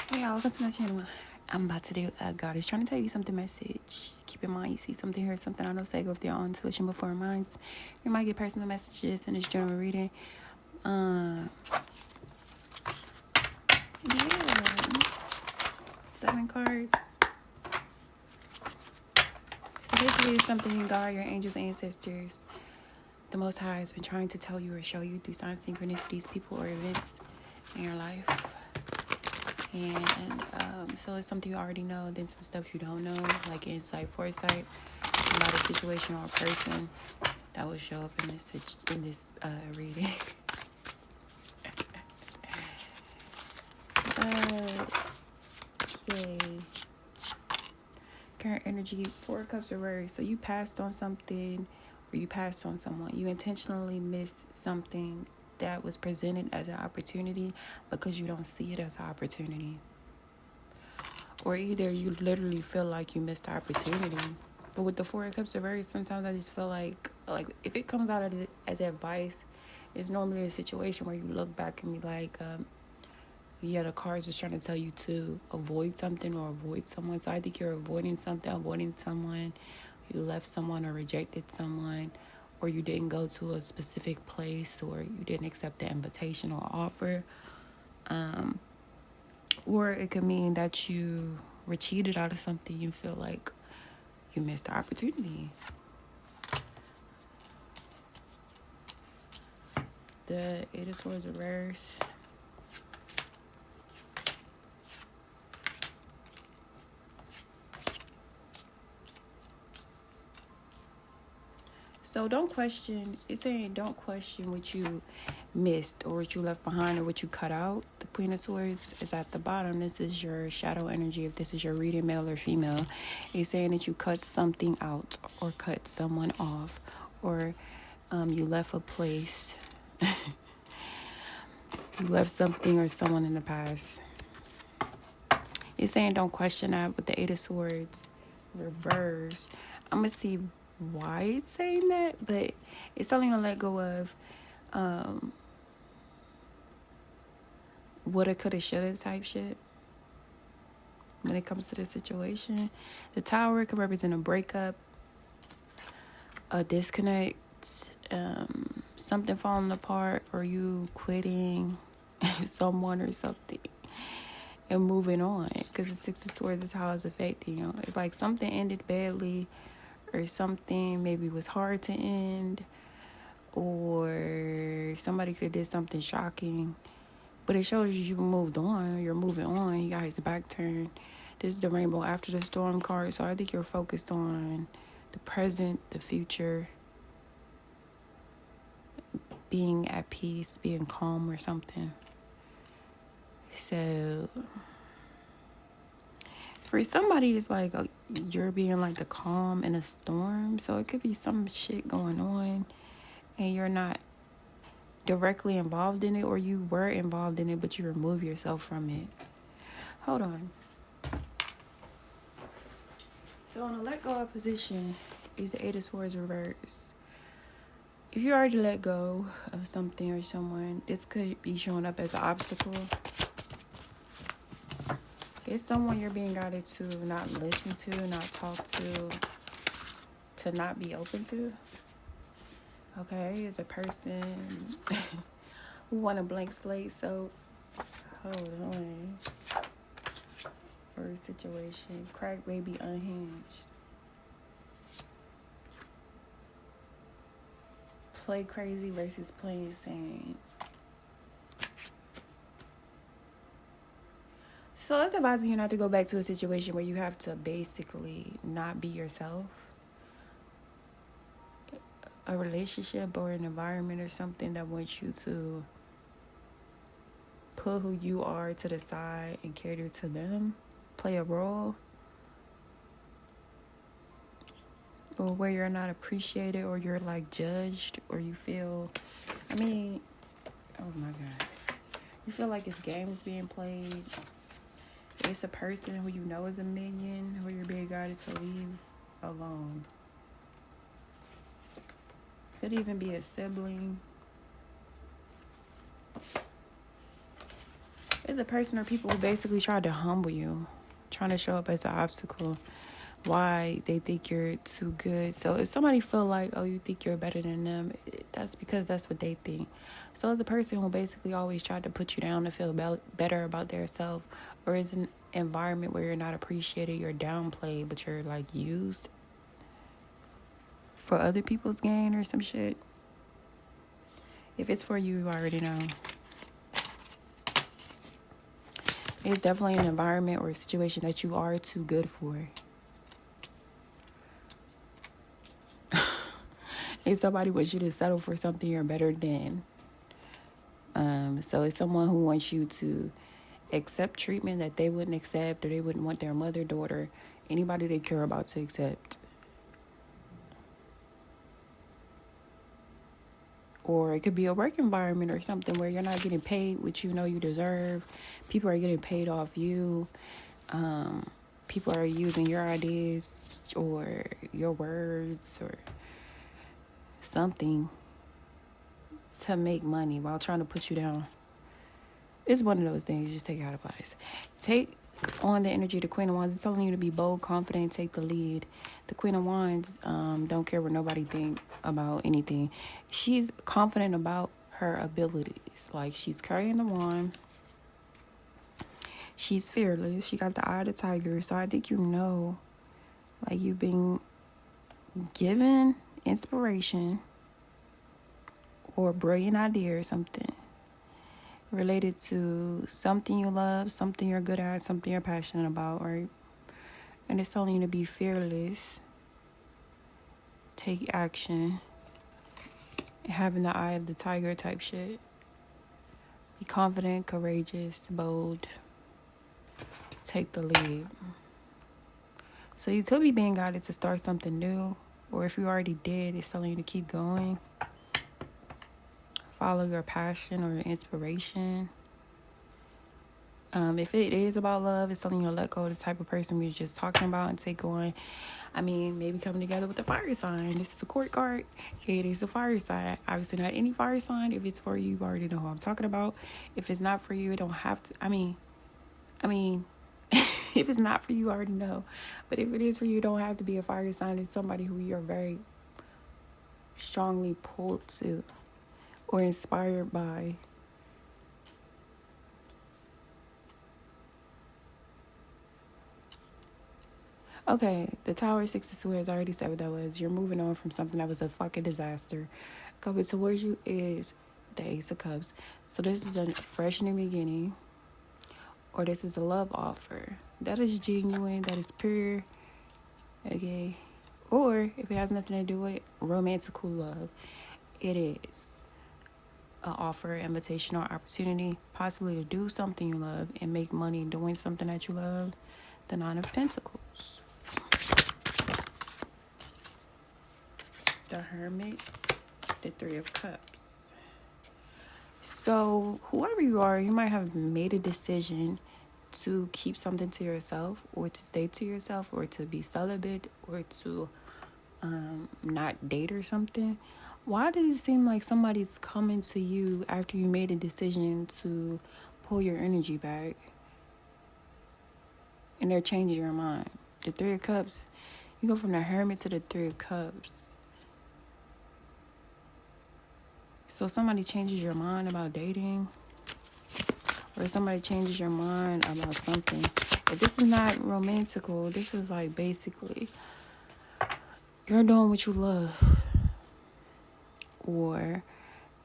Hey y'all, welcome to my channel. I'm about to do God is trying to tell you something message. Keep in mind, you see something, hear something. I don't say go with your own intuition before minds. You might get personal messages in this general reading. Yeah. 7 cards. So basically it's something God, your angels, ancestors, the Most High has been trying to tell you or show you through signs, synchronicities, people, or events in your life. And so it's something you already know, then some stuff you don't know, like insight, foresight about a situation or a person that will show up in this reading. Okay. Current energy, 4 cups reversed. So you passed on something, or you passed on someone. You intentionally missed something that was presented as an opportunity because you don't see it as an opportunity. Or either you literally feel like you missed the opportunity. But with the 4 cups reversed, sometimes I just feel like if it comes out as advice, it's normally a situation where you look back and be like, yeah, the cards was trying to tell you to avoid something or avoid someone. So I think you're avoiding something, avoiding someone. You left someone or rejected someone, or you didn't go to a specific place, or you didn't accept the invitation or offer. Or it could mean that you were cheated out of something. You feel like you missed the opportunity. The 8 of Swords reverse. So don't question. It's saying don't question what you missed or what you left behind or what you cut out. The Queen of Swords is at the bottom. This is your shadow energy. If this is your reading, male or female, it's saying that you cut something out or cut someone off, or you left a place. You left something or someone in the past. It's saying don't question that with the 8 of Swords reverse. I'm going to see why it's saying that, but it's telling you to let go of woulda, coulda, shoulda type shit when it comes to the situation. The Tower could represent a breakup, a disconnect, something falling apart, or you quitting someone or something and moving on, because the 6 of Swords is how it's affecting you. It's like something ended badly, or something maybe was hard to end, or somebody could have did something shocking, but it shows you moved on. You're moving on. You guys back turn. This is the Rainbow After the Storm card, so I think you're focused on the present, the future, being at peace, being calm or something. So for somebody, it's like you're being like the calm in a storm. So it could be some shit going on and you're not directly involved in it, or you were involved in it, but you remove yourself from it. Hold on. So in a let go of position is the 8 of Swords reverse. If you already let go of something or someone, this could be showing up as an obstacle. It's someone you're being guided to not listen to, not talk to not be open to. Okay, it's a person who want a blank slate. So hold on. For a situation, crack baby unhinged. Play crazy versus playing sane. So it's advising you not to go back to a situation where you have to basically not be yourself. A relationship or an environment or something that wants you to put who you are to the side and cater to them, play a role, or where you're not appreciated, or you're like judged, or you feel, oh my God, you feel like it's games being played. It's a person who you know is a minion, who you're being guided to leave alone. Could even be a sibling. It's is a person or people who basically try to humble you, trying to show up as an obstacle. Why they think you're too good. So if somebody feel like, oh, you think you're better than them, that's because that's what they think. So the person who basically always tried to put you down to feel better about their self, or is an environment where you're not appreciated, you're downplayed, but you're like used for other people's gain or some shit. If it's for you, you already know. It's definitely an environment or a situation that you are too good for. If somebody wants you to settle for something you're better than. So it's someone who wants you to accept treatment that they wouldn't accept, or they wouldn't want their mother, daughter, anybody they care about to accept. Or it could be a work environment or something where you're not getting paid what you know you deserve. People are getting paid off you. People are using your ideas or your words or something to make money while trying to put you down. It's one of those things. Just take it out of place. Take on the energy of the Queen of Wands. It's telling you to be bold, confident, take the lead. The Queen of Wands don't care what nobody think about anything. She's confident about her abilities. Like, she's carrying the wand. She's fearless. She got the eye of the tiger. So I think like, you've been given inspiration or a brilliant idea or something related to something you love, something you're good at, something you're passionate about, right? And it's telling you to be fearless, take action, having the eye of the tiger type shit. Be confident, courageous, bold, take the lead. So you could be being guided to start something new, or if you already did, it's telling you to keep going. Follow your passion or your inspiration. If it is about love, it's telling you to let go of the type of person we were just talking about and take on. I mean, maybe coming together with the fire sign. This is a court card. It is a fire sign. Obviously, not any fire sign. If it's for you, you already know who I'm talking about. If it's not for you, it don't have to. I mean, if it's not for you, I already know. But if it is for you, it don't have to be a fire sign. It's somebody who you're very strongly pulled to or inspired by. Okay, the Tower, Six of Swords, I already said what that was. You're moving on from something that was a fucking disaster. Coming towards you is the Ace of Cups. So this is a fresh new beginning, or this is a love offer. That is genuine, that is pure, okay? Or, if it has nothing to do with romantical love, it is an offer, invitation, or opportunity, possibly to do something you love and make money doing something that you love. The Nine of Pentacles. The Hermit. The Three of Cups. So, whoever you are, you might have made a decision to keep something to yourself, or to stay to yourself, or to be celibate, or to not date or something. Why does it seem like somebody's coming to you after you made a decision to pull your energy back, and they're changing your mind? The Three of Cups, you go from the Hermit to the Three of Cups. So somebody changes your mind about dating, or somebody changes your mind about something. If this is not romantical, this is like basically you're doing what you love, or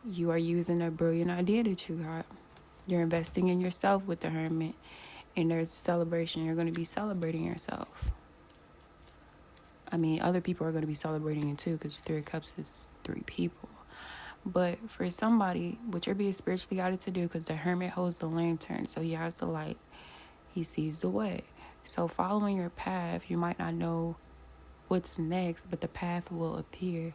you are using a brilliant idea that you got. You're investing in yourself with the Hermit, and there's a celebration. You're going to be celebrating yourself. I mean, other people are going to be celebrating you too, because Three of Cups is three people. But for somebody, what you're being spiritually guided to do, because the Hermit holds the lantern, so he has the light, he sees the way. So following your path, you might not know what's next, but the path will appear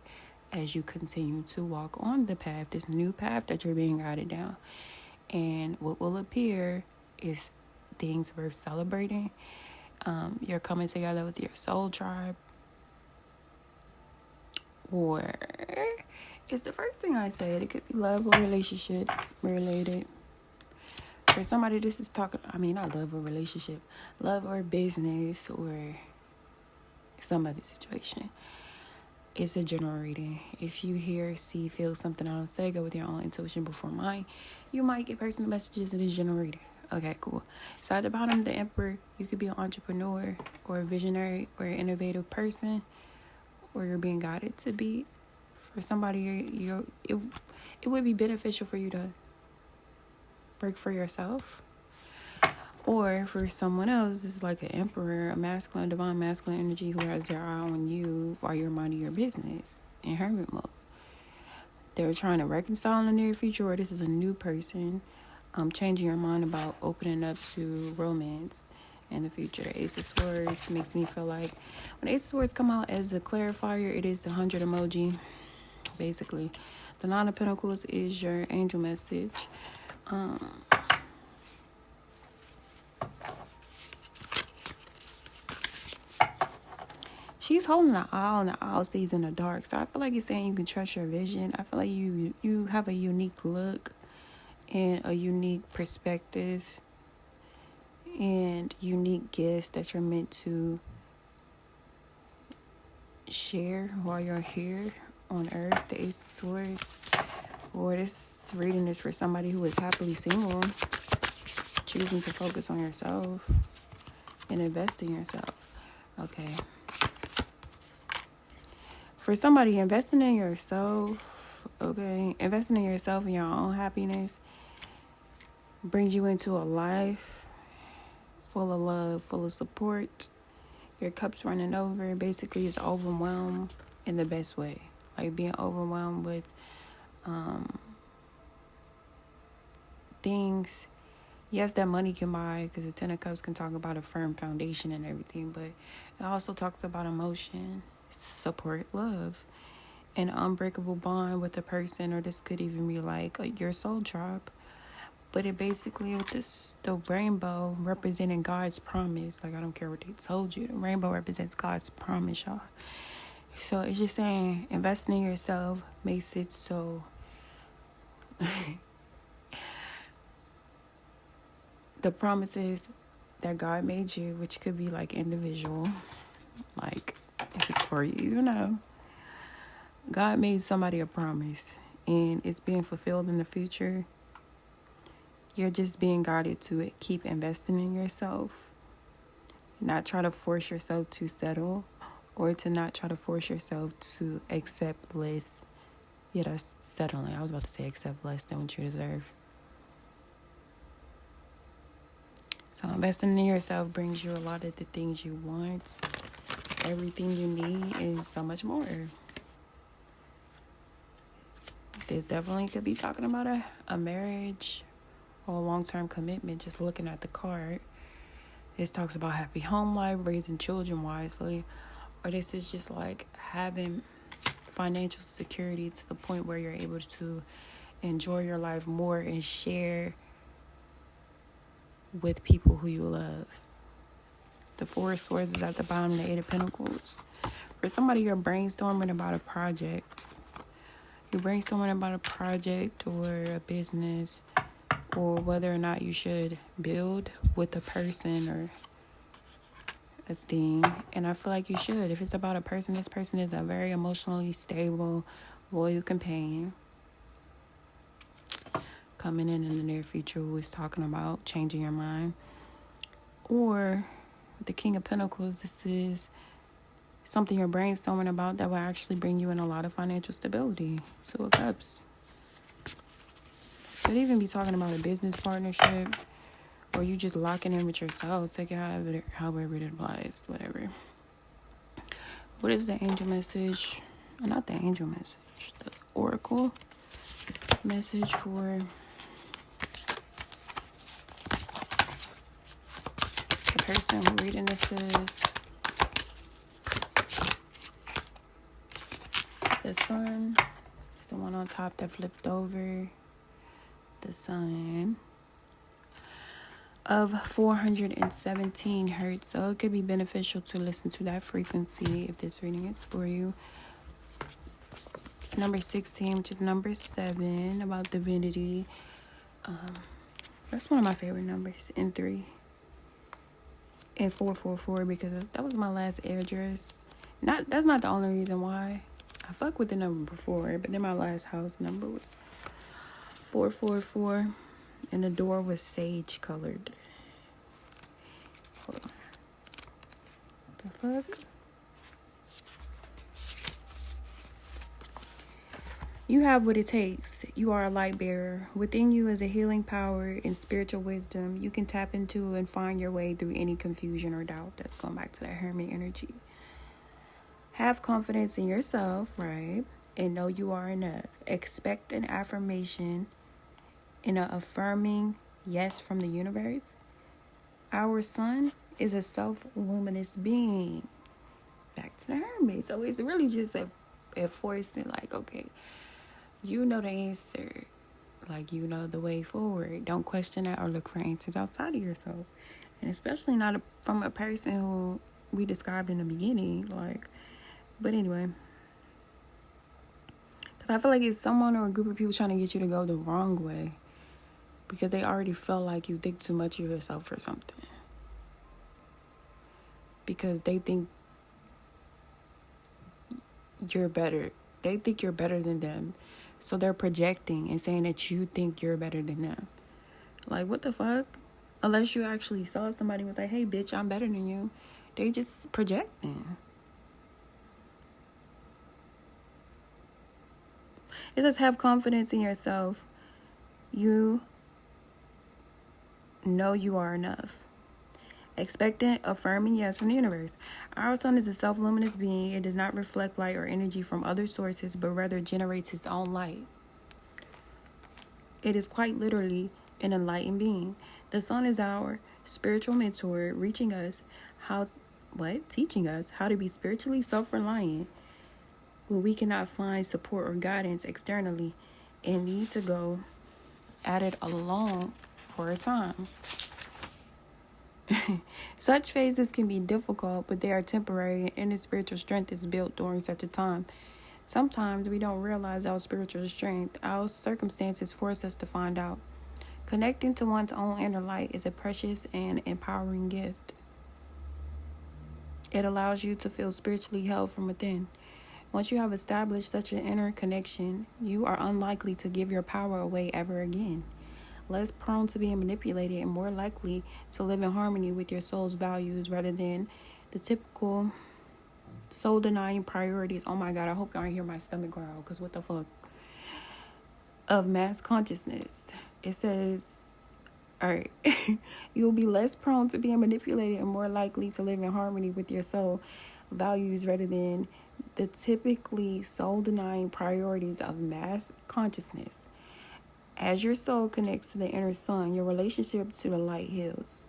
as you continue to walk on the path, this new path that you're being guided down. And what will appear is things worth celebrating. You're coming together with your soul tribe, or it's the first thing I said. It could be love or relationship related. For somebody, this is talking, not love or relationship, love or business or some other situation. It's a general reading. If you hear, see, feel something I don't say, go with your own intuition before mine. You might get personal messages in this general reading. Okay, cool. So at the bottom, the Emperor, you could be an entrepreneur or a visionary or an innovative person, or you're being guided to be. For somebody, it would be beneficial for you to work for yourself. Or for someone else, it's like an emperor, a masculine, divine masculine energy who has their eye on you while you're minding your business in hermit mode. They're trying to reconcile in the near future, or this is a new person changing your mind about opening up to romance in the future. The Ace of Swords makes me feel like when Ace of Swords come out as a clarifier, it is the 100 emoji, basically. The Nine of Pentacles is your angel message. She's holding an owl, and the owl sees in the dark. So I feel like it's saying you can trust your vision. I feel like you have a unique look and a unique perspective and unique gifts that you're meant to share while you're here on Earth. The Ace of Swords. Or this reading is for somebody who is happily single, choosing to focus on yourself and invest in yourself. Okay. For somebody, investing in yourself, investing in yourself and your own happiness brings you into a life full of love, full of support. Your cup's running over. Basically, it's overwhelmed in the best way. Like being overwhelmed with things. Yes, that money can buy, because the Ten of Cups can talk about a firm foundation and everything, but it also talks about emotion, support, love, an unbreakable bond with a person, or this could even be like your soul tribe. But it basically, with the rainbow representing God's promise. Like, I don't care what they told you. The rainbow represents God's promise, y'all. So it's just saying, investing in yourself makes it so the promises that God made you, which could be like individual, like if it's for you, God made somebody a promise and it's being fulfilled in the future. You're just being guided to it. Keep investing in yourself. Not try to force yourself to settle, or to not try to force yourself to accept less. Yeah, that's settling. I was about to say accept less than what you deserve. So investing in yourself brings you a lot of the things you want, everything you need, and so much more. This definitely could be talking about a marriage or a long-term commitment. Just looking at the card, this talks about happy home life, raising children wisely, or this is just like having financial security to the point where you're able to enjoy your life more and share with people who you love. The Four of Swords is at the bottom, the Eight of Pentacles. For somebody, you're brainstorming about a project. You're brainstorming about a project or a business, or whether or not you should build with a person or a thing. And I feel like you should. If it's about a person, this person is a very emotionally stable, loyal companion coming in the near future, who is talking about changing your mind. Or the King of Pentacles, this is something you're brainstorming about that will actually bring you in a lot of financial stability. Two of Cups. Could even be talking about a business partnership, or you just locking in with yourself. Take it however it applies, whatever. What is the angel message? Not the angel message, the oracle message for the person who reading this is. The Sun is the one on top that flipped over. The Sun of 417 hertz. So it could be beneficial to listen to that frequency if this reading is for you. Number 16, which is number 7, about divinity. That's one of my favorite numbers. And 3 and 444 because that was my last address. That's not the only reason why. I fuck with the number before, but then my last house number was 444, and the door was sage colored. Hold on. What the fuck? You have what it takes. You are a light bearer. Within you is a healing power and spiritual wisdom. You can tap into and find your way through any confusion or doubt. That's going back to that Hermit energy. Have confidence in yourself, right? And know you are enough. Expect an affirmation and an affirming yes from the universe. Our sun is a self-luminous being. Back to the Hermit. So it's really just a forcing, like, okay, you know the answer. Like, you know the way forward. Don't question that or look for answers outside of yourself. And especially not from a person who we described in the beginning. Like, but anyway. Because I feel like it's someone or a group of people trying to get you to go the wrong way. Because they already felt like you think too much of yourself or something. Because they think you're better. They think you're better than them. So they're projecting and saying that you think you're better than them. Like, what the fuck? Unless you actually saw somebody and was like, hey, bitch, I'm better than you. They just projecting. It says have confidence in yourself. You know you are enough. Expectant, affirming yes from the universe. Our sun is a self-luminous being. It does not reflect light or energy from other sources, but rather generates its own light. It is quite literally an enlightened being. The sun is our spiritual mentor, teaching us how to be spiritually self-reliant when we cannot find support or guidance externally and need to go at it alone for a time. Such phases can be difficult, but they are temporary, and the spiritual strength is built during such a time. Sometimes we don't realize our spiritual strength. Our circumstances force us to find out. Connecting to one's own inner light is a precious and empowering gift. It allows you to feel spiritually held from within. Once you have established such an inner connection, you are unlikely to give your power away ever again. Less prone to being manipulated and more likely to live in harmony with your soul's values rather than the typical soul-denying priorities. Oh my God, I hope y'all hear my stomach growl, because what the fuck? Of mass consciousness. It says, all right, you'll be less prone to being manipulated and more likely to live in harmony with your soul values rather than the typically soul-denying priorities of mass consciousness. As your soul connects to the inner sun, your relationship to the light heals.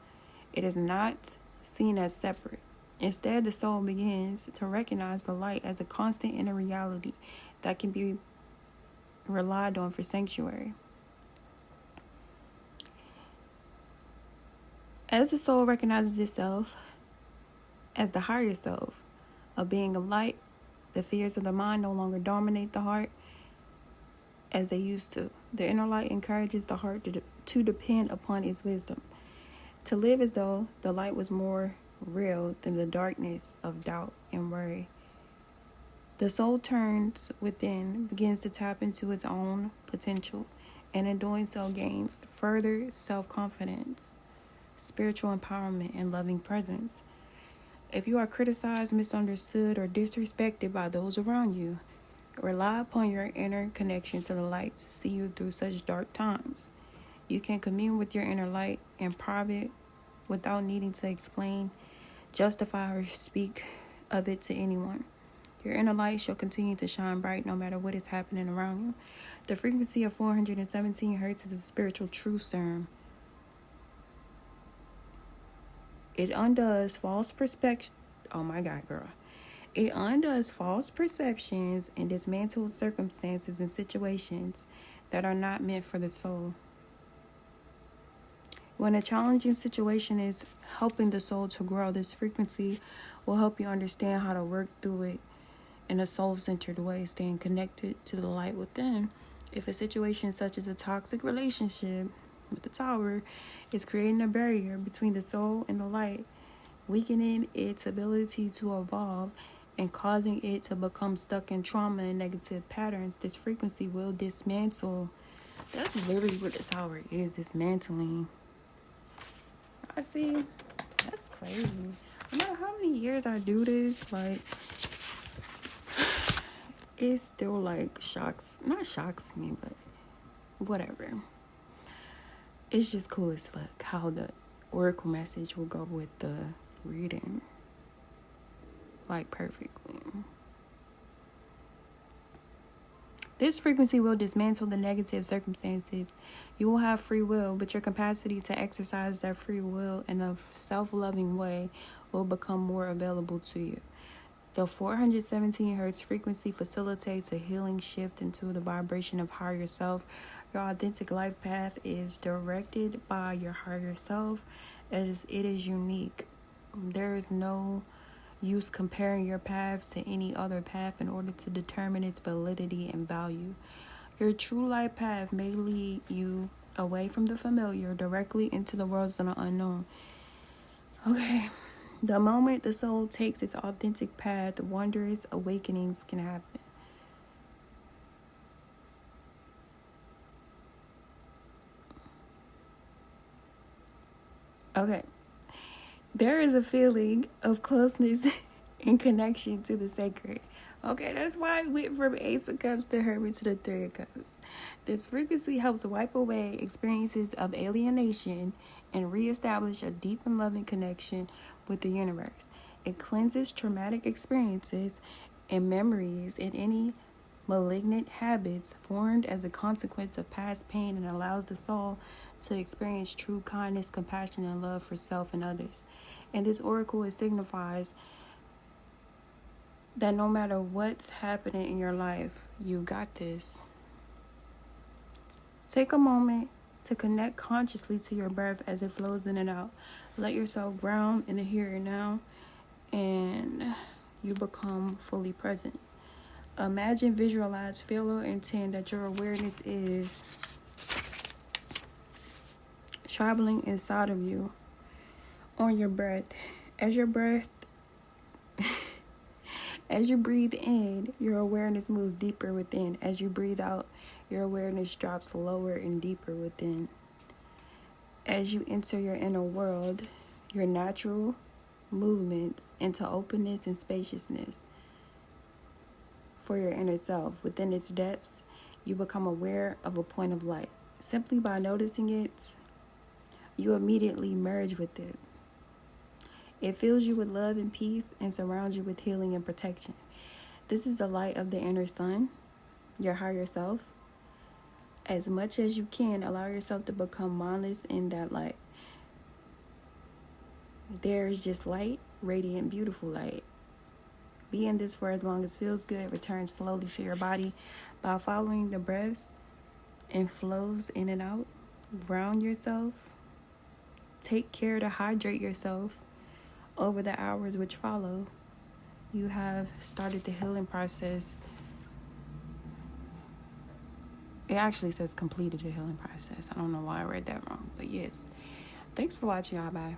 It is not seen as separate. Instead, the soul begins to recognize the light as a constant inner reality that can be relied on for sanctuary. As the soul recognizes itself as the higher self, a being of light, the fears of the mind no longer dominate the heart as they used to. The inner light encourages the heart to depend upon its wisdom, to live as though the light was more real than the darkness of doubt and worry. The soul turns within, begins to tap into its own potential, and in doing so gains further self-confidence, spiritual empowerment, and loving presence. If you are criticized, misunderstood, or disrespected by those around you, rely upon your inner connection to the light to see you through such dark times. You can commune with your inner light in private without needing to explain, justify, or speak of it to anyone. Your inner light shall continue to shine bright no matter what is happening around you. The frequency of 417 hertz is a spiritual truth serum. It undoes false perspectives. Oh my God, girl. It undoes false perceptions and dismantles circumstances and situations that are not meant for the soul. When a challenging situation is helping the soul to grow, this frequency will help you understand how to work through it in a soul-centered way, staying connected to the light within. If a situation such as a toxic relationship with the tower is creating a barrier between the soul and the light, weakening its ability to evolve and causing it to become stuck in trauma and negative patterns. This frequency will dismantle. That's literally what the tower is, dismantling. I see. That's crazy. No matter how many years I do this, like, it still, like, not shocks me, but whatever. It's just cool as fuck how the oracle message will go with the reading, like, perfectly. This frequency will dismantle the negative circumstances. You will have free will, but your capacity to exercise that free will in a self-loving way will become more available to you. The 417 hertz frequency facilitates a healing shift into the vibration of higher self. Your authentic life path is directed by your higher self, as it is unique. There is no use comparing your paths to any other path in order to determine its validity and value. Your true life path may lead you away from the familiar directly into the worlds of the unknown. Okay. The moment the soul takes its authentic path, wondrous awakenings can happen. Okay. There is a feeling of closeness and connection to the sacred. Okay, that's why I went from Ace of Cups to Hermit to the Three of Cups. This frequency helps wipe away experiences of alienation and reestablish a deep and loving connection with the universe. It cleanses traumatic experiences and memories and any malignant habits formed as a consequence of past pain, and allows the soul to experience true kindness, compassion, and love for self and others. And this oracle, it signifies that no matter what's happening in your life, you got this. Take a moment to connect consciously to your breath as it flows in and out. Let yourself ground in the here and now, and you become fully present. Imagine, visualize, feel, or intend that your awareness is traveling inside of you on your breath. As you breathe in, your awareness moves deeper within. As you breathe out, your awareness drops lower and deeper within. As you enter your inner world, your natural movements into openness and spaciousness for your inner self. Within its depths, you become aware of a point of light. Simply by noticing it, you immediately merge with it. It fills you with love and peace and surrounds you with healing and protection. This is the light of the inner sun, your higher self. As much as you can, allow yourself to become mindless in that light. There is just light, radiant, beautiful light. Be in this for as long as feels good. Return slowly to your body by following the breaths and flows in and out. Ground yourself. Take care to hydrate yourself over the hours which follow. You have started the healing process. It actually says completed the healing process. I don't know why I read that wrong, but yes. Thanks for watching, y'all. Bye.